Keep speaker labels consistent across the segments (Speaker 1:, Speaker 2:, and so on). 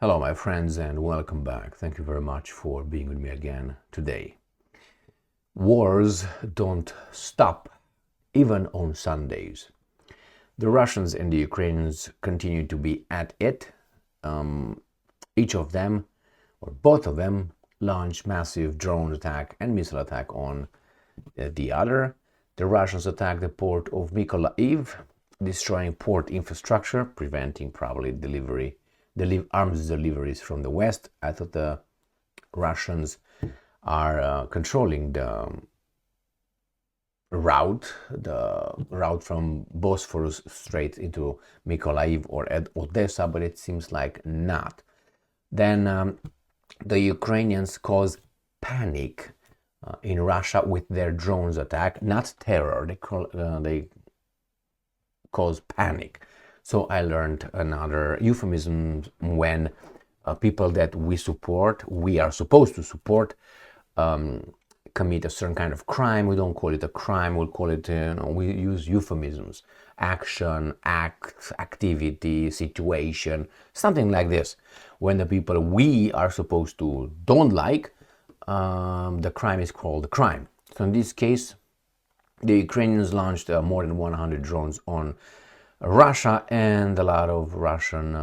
Speaker 1: Hello, my friends, and welcome back. Thank you very much for being with me again today. Wars don't stop, even on Sundays. The Russians and the Ukrainians continue to be at it. Each of them, or both of them, launch massive drone attack and missile attack on the other. The Russians attacked the port of Mykolaiv, destroying port infrastructure, preventing probably arms deliveries from the west. I thought the Russians are controlling the route from Bosphorus Strait into Mykolaiv or Odessa, but it seems like not. Then the Ukrainians cause panic in Russia with their drones attack, not terror. They cause panic. So I learned another euphemism when people that we are supposed to support, commit a certain kind of crime. We don't call it a crime, we'll call it, we use euphemisms. Action, act, activity, situation, something like this. When the people we are supposed to don't like, the crime is called a crime. So in this case, the Ukrainians launched more than 100 drones on Russia, and a lot of Russian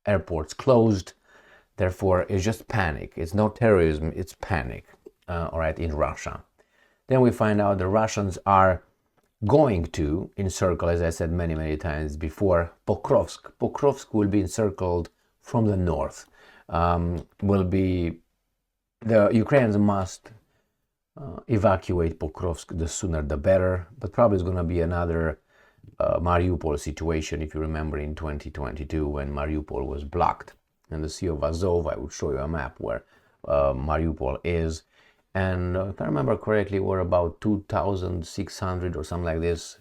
Speaker 1: airports closed. Therefore, it's just panic. It's not terrorism, it's panic, all right, in Russia. Then we find out the Russians are going to encircle, as I said many times before, Pokrovsk. Pokrovsk will be encircled from the north. The Ukrainians must evacuate Pokrovsk, the sooner the better, but probably it's going to be another Mariupol situation, if you remember, in 2022 when Mariupol was blocked in the Sea of Azov. I will show you a map where Mariupol is, and if I remember correctly, we're about 2,600 or something like this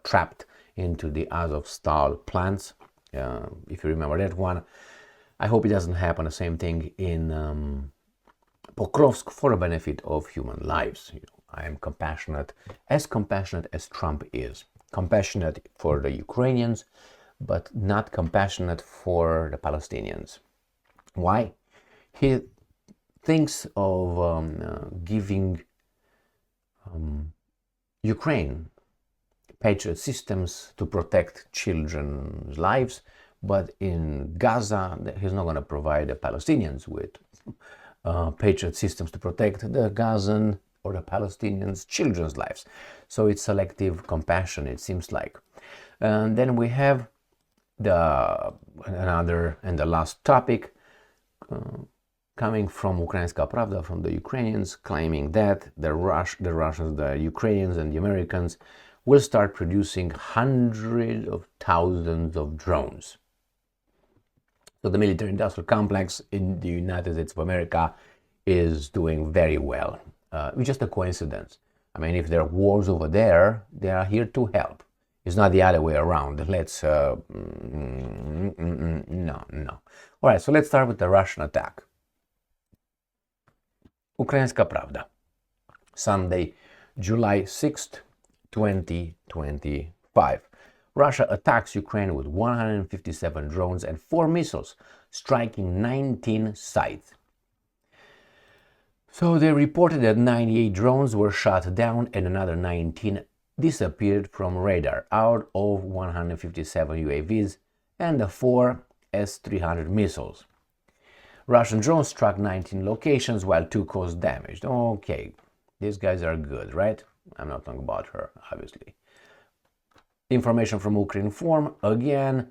Speaker 1: trapped into the Azovstal plants, if you remember that one. I hope it doesn't happen the same thing in Pokrovsk for the benefit of human lives. I am compassionate as Trump is. Compassionate for the Ukrainians, but not compassionate for the Palestinians. Why? He thinks of giving Ukraine Patriot systems to protect children's lives, but in Gaza, he's not going to provide the Palestinians with Patriot systems to protect the Gazan or the Palestinians' children's lives. So it's selective compassion, it seems like. And then we have another and the last topic coming from Ukrainska Pravda, from the Ukrainians, claiming that the Russians, the Ukrainians and the Americans will start producing hundreds of thousands of drones. So the military-industrial complex in the United States of America is doing very well. It's just a coincidence. I mean, if there are wars over there, they are here to help. It's not the other way around. No. All right, so let's start with the Russian attack. Ukrainska Pravda, Sunday, July 6th, 2025. Russia attacks Ukraine with 157 drones and 4 missiles, striking 19 sites. So they reported that 98 drones were shot down and another 19 disappeared from radar out of 157 UAVs and the 4 S-300 missiles. Russian drones struck 19 locations while 2 caused damage. Okay, these guys are good, right? I'm not talking about her, obviously. Information from Ukrinform, again,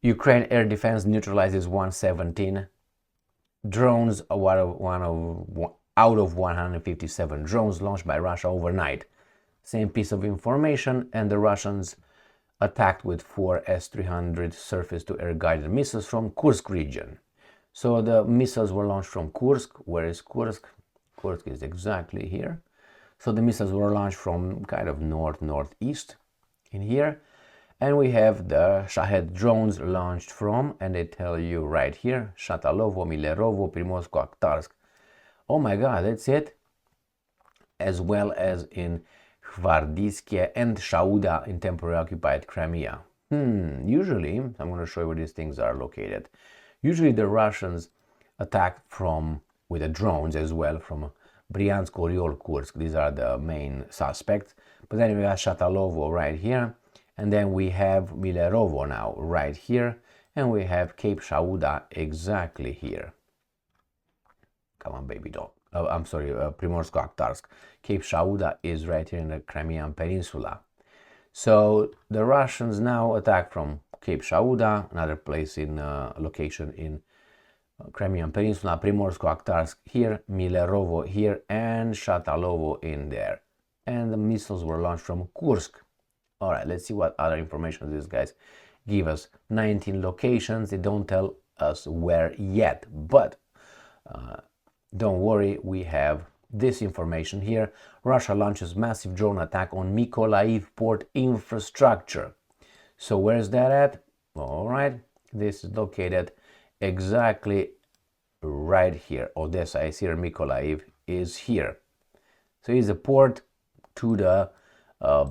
Speaker 1: Ukraine air defense neutralizes 117 drones out of 157 drones launched by Russia overnight. Same piece of information, and the Russians attacked with 4 S-300 surface-to-air guided missiles from Kursk region. So the missiles were launched from Kursk. Where is Kursk? Kursk is exactly here. So the missiles were launched from kind of northeast in here. And we have the Shahed drones launched from, and they tell you right here, Shatalovo, Milerovo, Primorsko, Akhtarsk. Oh my God, that's it. As well as in Hvardiskia and Shauda in temporarily occupied Crimea. Usually, I'm going to show you where these things are located. Usually the Russians attack with the drones as well from Bryansk, Oriol, Kursk. These are the main suspects. But then we have Shatalovo right here. And then we have Milerovo now right here. And we have Cape Shauda exactly here. Come on, baby doll. I'm sorry, Primorsko-Akhtarsk. Cape Shauda is right here in the Crimean Peninsula. So the Russians now attack from Cape Shauda, another place in location in Crimean Peninsula, Primorsko-Akhtarsk here, Milerovo here, and Shatalovo in there. And the missiles were launched from Kursk. All right, let's see what other information these guys give us. 19 locations. They don't tell us where yet, but don't worry, we have this information here. Russia launches massive drone attack on Mykolaiv Port infrastructure. So where's that at? All right, this is located exactly right here. Odessa is here, Mykolaiv is here. So it's a port to the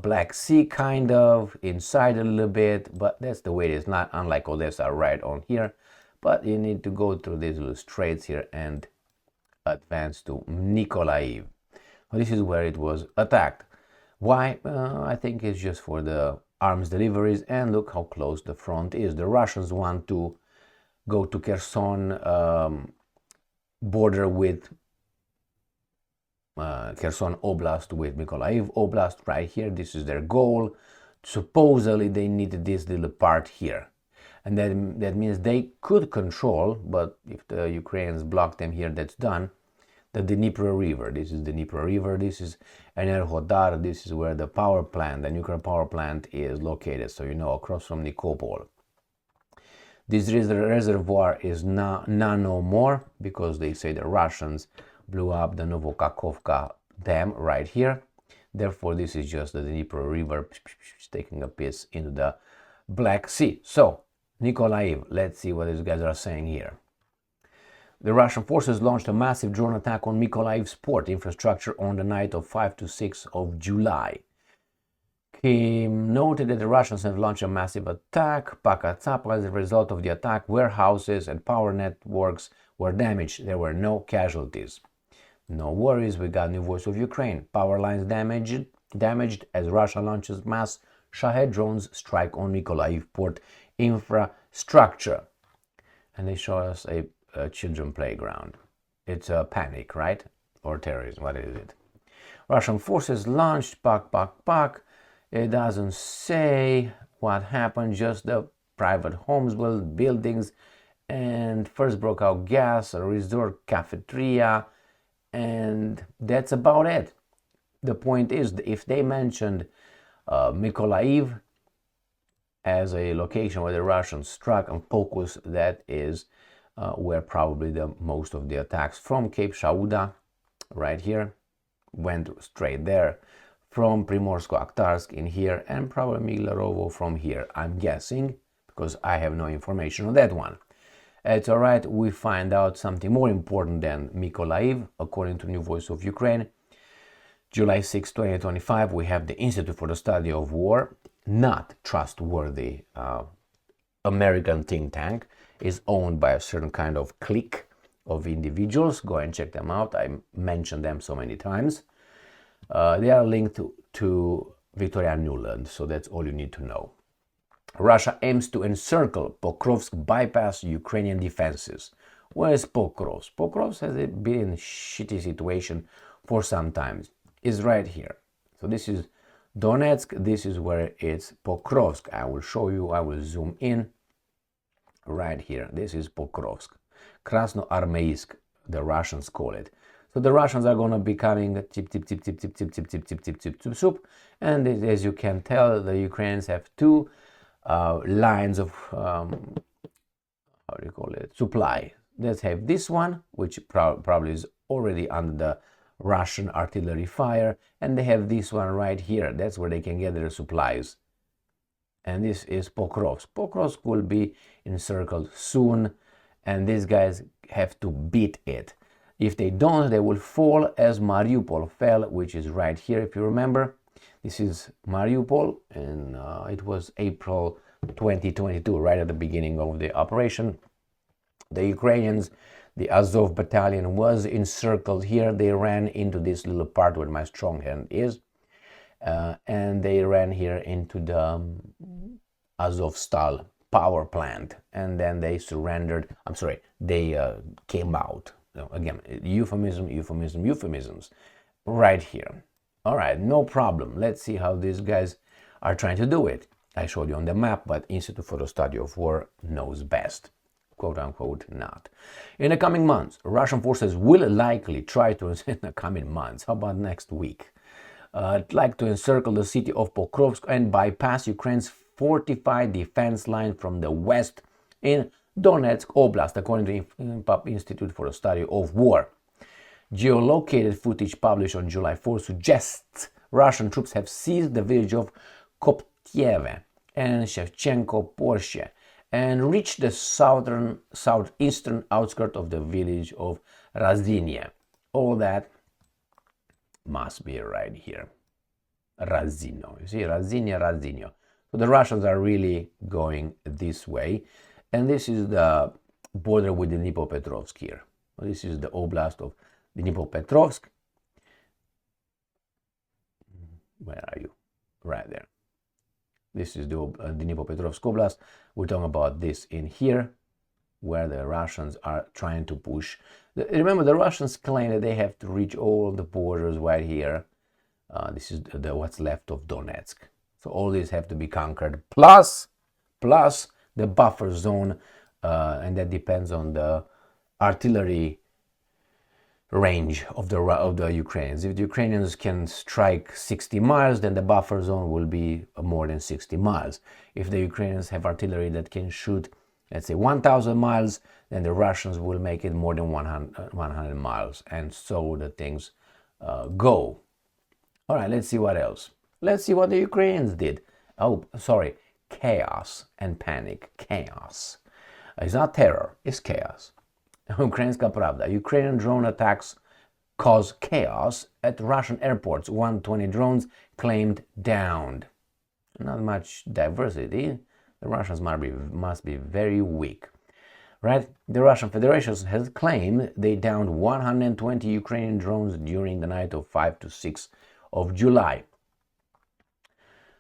Speaker 1: Black Sea, kind of inside a little bit, but that's the way it is. Not unlike Odessa right on here, but you need to go through these little straits here and advance to Mykolaiv. This is where it was attacked. Why? I think it's just for the arms deliveries, and look how close the front is. The Russians want to go to Kherson border with Kherson Oblast with Mykolaiv Oblast right here. This is their goal. Supposedly they needed this little part here. And that means they could control, but if the Ukrainians block them here, that's done. The Dnipro River. This is the Dnipro River. This is Enerhodar. This is where the power plant, the nuclear power plant, is located. So you know, across from Nikopol. This reservoir is now no more because they say the Russians blew up the Novokakhovka dam right here. Therefore, this is just the Dnipro River taking a piss into the Black Sea. So, Mykolaiv, let's see what these guys are saying here. The Russian forces launched a massive drone attack on Mykolaiv's port infrastructure on the night of 5 to 6 of July. Kim noted that the Russians have launched a massive attack. Pakatapa, as a result of the attack, warehouses and power networks were damaged. There were no casualties. No worries, we got new voice of Ukraine. Power lines damaged as Russia launches mass Shahed drones strike on Mykolaiv port infrastructure. And they show us a children playground. It's a panic, right? Or terrorism, what is it? Russian forces launched, It doesn't say what happened, just the private homes, buildings, and first broke out gas, a resort cafeteria, and that's about it. The point is, if they mentioned Mykolaiv as a location where the Russians struck and focused, that is where probably the most of the attacks from Cape Shauda, right here, went straight there, from Primorsko-Akhtarsk in here, and probably Milerovo from here, I'm guessing, because I have no information on that one. It's all right, we find out something more important than Mykolaiv, according to New Voice of Ukraine. July 6, 2025, we have the Institute for the Study of War, not trustworthy American think tank, is owned by a certain kind of clique of individuals. Go and check them out. I mentioned them so many times. They are linked to Victoria Nuland, so that's all you need to know. Russia aims to encircle Pokrovsk, bypass Ukrainian defenses. Where is Pokrovsk? Pokrovsk has been in a shitty situation for some time. It's right here. So this is Donetsk. This is where it's Pokrovsk. I will show you. I will zoom in. Right here. This is Pokrovsk. Krasnoarmeysk, the Russians call it. So the Russians are going to be coming tip, tip, tip, tip, tip, tip, tip, tip, tip, tip, tip, tip, soup. And as you can tell, the Ukrainians have two lines of, how do you call it, supply. Let's have this one, which probably is already under the Russian artillery fire. And they have this one right here. That's where they can get their supplies. And this is Pokrovsk. Pokrovsk will be encircled soon, and these guys have to beat it. If they don't, they will fall as Mariupol fell, which is right here, if you remember. This is Mariupol, and it was April 2022, right at the beginning of the operation. The Ukrainians, the Azov battalion was encircled here. They ran into this little part where my strong hand is, and they ran here into the Azovstal power plant, and then they surrendered. I'm sorry, they came out. Again, euphemisms, right here. All right, no problem. Let's see how these guys are trying to do it. I showed you on the map, but Institute for the Study of War knows best. Quote unquote, not. In the coming months, Russian forces will likely try to, in the coming months, how about next week, like to encircle the city of Pokrovsk and bypass Ukraine's fortified defense line from the west in Donetsk Oblast, according to the Institute for the Study of War. Geolocated footage published on July 4 suggests Russian troops have seized the village of Koptieve and Shevchenko Porsche and reached the southeastern outskirts of the village of Razinie. All that must be right here. Razino. You see, Razino. So the Russians are really going this way. And this is the border with the Dnipropetrovsk here. This is the oblast of Dnipropetrovsk. Where are you? Right there. This is the Dnipropetrovsk Oblast. We're talking about this in here, where the Russians are trying to push. Remember, the Russians claim that they have to reach all the borders right here. This is what's left of Donetsk. So all these have to be conquered, plus the buffer zone, and that depends on the artillery range of the Ukrainians. If the Ukrainians can strike 60 miles, then the buffer zone will be more than 60 miles. If the Ukrainians have artillery that can shoot, let's say, 1,000 miles, then the Russians will make it more than 100 miles. And so the things go. All right, let's see what else. Let's see what the Ukrainians did. Oh, sorry, chaos and panic. Chaos. It's not terror, it's chaos. Ukrainska Pravda. Ukrainian drone attacks cause chaos at Russian airports. 120 drones claimed downed. Not much diversity. The Russians must be very weak. Right? The Russian Federation has claimed they downed 120 Ukrainian drones during the night of 5 to 6 of July.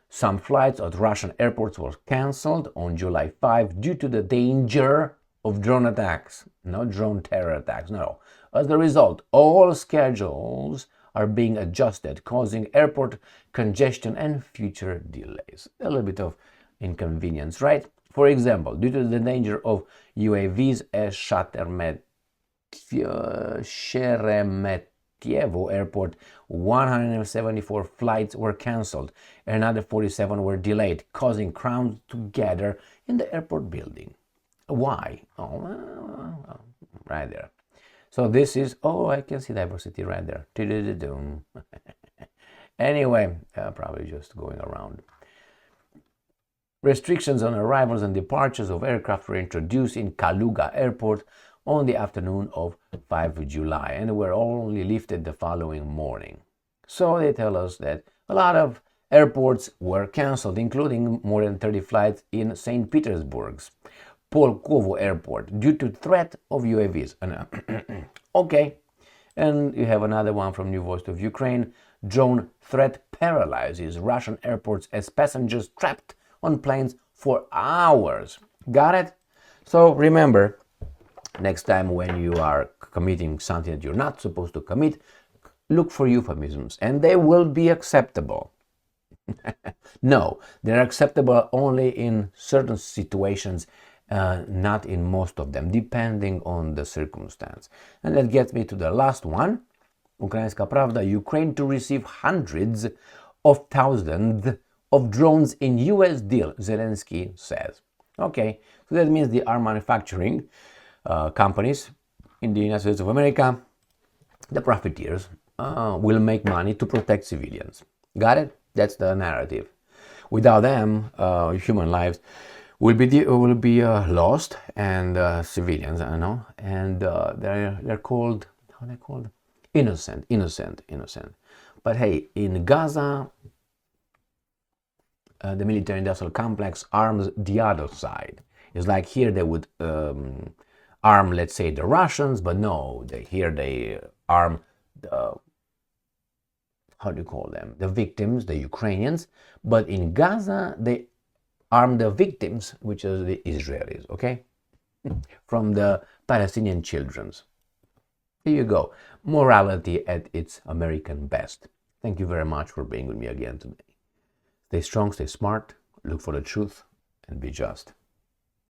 Speaker 1: Some flights at Russian airports were cancelled on July 5 due to the danger of drone attacks, not drone terror attacks, no. As a result, all schedules are being adjusted, causing airport congestion and future delays. A little bit of inconvenience, right? For example, due to the danger of UAVs at Sheremetyevo Airport, 174 flights were cancelled and another 47 were delayed, causing crowds to gather in the airport building. Why? Oh, right there. So this is, oh, I can see diversity right there. Anyway, probably just going around. Restrictions on arrivals and departures of aircraft were introduced in Kaluga Airport on the afternoon of 5 July and were only lifted the following morning. So they tell us that a lot of airports were cancelled, including more than 30 flights in St. Petersburg's Polkovo Airport due to threat of UAVs. Okay, and you have another one from New Voice of Ukraine. Drone threat paralyzes Russian airports as passengers trapped on planes for hours. Got it? So remember, next time when you are committing something that you're not supposed to commit, look for euphemisms, and they will be acceptable. No, they're acceptable only in certain situations, not in most of them, depending on the circumstance. And that gets me to the last one. Ukrainska Pravda. Ukraine to receive hundreds of thousands of drones in US deal, Zelenskyy says. Okay, so that means the arm manufacturing companies in the United States of America, the profiteers, will make money to protect civilians. Got it? That's the narrative. Without them, human lives will be lost, and civilians, I know, and they're called, how are they called? Innocent. But hey, in Gaza, the military-industrial complex arms the other side. It's like here they would arm, let's say, the Russians, but no, here they arm the, how do you call them, the victims, the Ukrainians, but in Gaza they arm the victims, which are the Israelis, okay, from the Palestinian children's. Here you go, morality at its American best. Thank you very much for being with me again today. Stay strong, stay smart, look for the truth, and be just.